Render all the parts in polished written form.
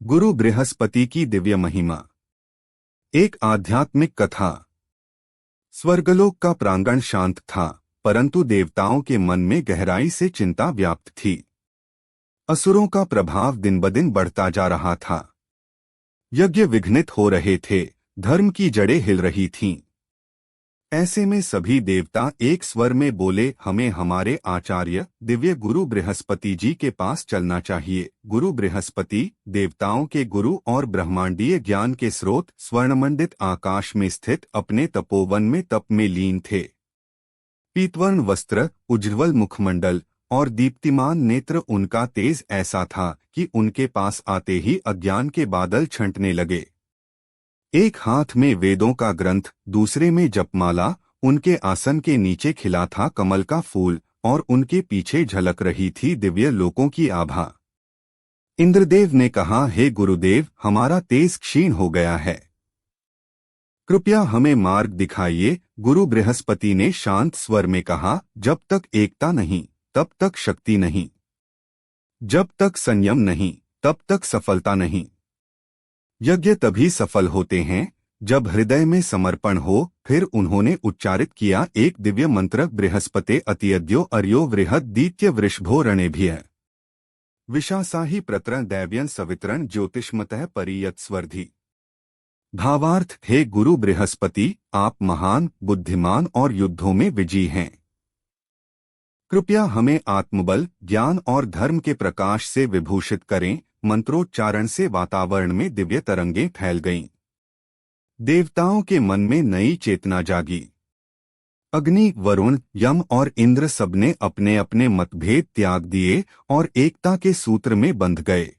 गुरु बृहस्पति की दिव्य महिमा। एक आध्यात्मिक कथा। स्वर्गलोक का प्रांगण शांत था, परंतु देवताओं के मन में गहराई से चिंता व्याप्त थी। असुरों का प्रभाव दिन ब दिन बढ़ता जा रहा था। यज्ञ विघ्नित हो रहे थे, धर्म की जड़ें हिल रही थीं। ऐसे में सभी देवता एक स्वर में बोले, हमें हमारे आचार्य दिव्य गुरु बृहस्पति जी के पास चलना चाहिए। गुरु बृहस्पति देवताओं के गुरु और ब्रह्मांडीय ज्ञान के स्रोत स्वर्णमंडित आकाश में स्थित अपने तपोवन में तप में लीन थे। पीतवर्ण वस्त्र, उज्ज्वल मुखमंडल और दीप्तिमान नेत्र, उनका तेज ऐसा था कि उनके पास आते ही अज्ञान के बादल छंटने लगे। एक हाथ में वेदों का ग्रंथ, दूसरे में जपमाला, उनके आसन के नीचे खिला था कमल का फूल और उनके पीछे झलक रही थी दिव्य लोकों की आभा। इंद्रदेव ने कहा, हे गुरुदेव, हमारा तेज क्षीण हो गया है, कृपया हमें मार्ग दिखाइए। गुरु बृहस्पति ने शांत स्वर में कहा, जब तक एकता नहीं तब तक शक्ति नहीं, जब तक संयम नहीं तब तक सफलता नहीं। यज्ञ तभी सफल होते हैं जब हृदय में समर्पण हो। फिर उन्होंने उच्चारित किया एक दिव्य मंत्र, बृहस्पते अतियद्यो अर्यो वृहद दीत्य वृषभो रणेभ्य विशासाहि प्रतरण दैव्यन सवितरण ज्योतिष्मतः परियत स्वर्धि। भावार्थ, हे गुरु बृहस्पति, आप महान, बुद्धिमान और युद्धों में विजयी हैं। कृपया हमें आत्मबल, ज्ञान और धर्म के प्रकाश से विभूषित करें। मंत्रोच्चारण से वातावरण में दिव्य तरंगें फैल गईं। देवताओं के मन में नई चेतना जागी। अग्नि, वरुण, यम और इंद्र सबने अपने अपने मतभेद त्याग दिए और एकता के सूत्र में बंध गए।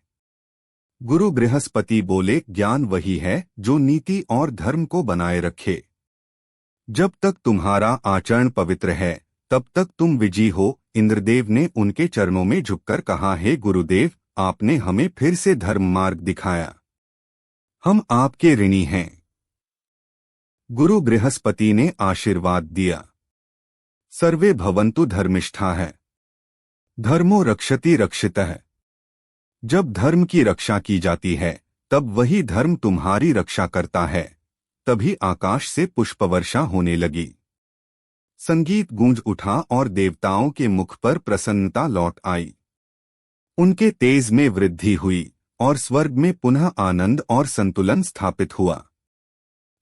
गुरु बृहस्पति बोले, ज्ञान वही है जो नीति और धर्म को बनाए रखे। जब तक तुम्हारा आचरण पवित्र है तब तक तुम विजयी हो। इंद्रदेव ने उनके चरणों में झुककर कहा, हे गुरुदेव, आपने हमें फिर से धर्म मार्ग दिखाया, हम आपके ऋणी हैं। गुरु बृहस्पति ने आशीर्वाद दिया, सर्वे भवन्तु धर्मिष्ठा है, धर्मो रक्षति रक्षितः। जब धर्म की रक्षा की जाती है तब वही धर्म तुम्हारी रक्षा करता है। तभी आकाश से पुष्पवर्षा होने लगी। संगीत गूंज उठा और देवताओं के मुख पर प्रसन्नता लौट आई। उनके तेज में वृद्धि हुई और स्वर्ग में पुनः आनंद और संतुलन स्थापित हुआ।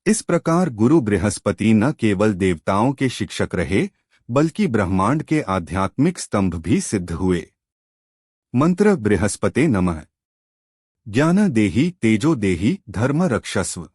इस प्रकार गुरु बृहस्पति न केवल देवताओं के शिक्षक रहे, बल्कि ब्रह्मांड के आध्यात्मिक स्तंभ भी सिद्ध हुए। मंत्र, बृहस्पते नमः। ज्ञान देहि तेजो देहि धर्म रक्षस्व।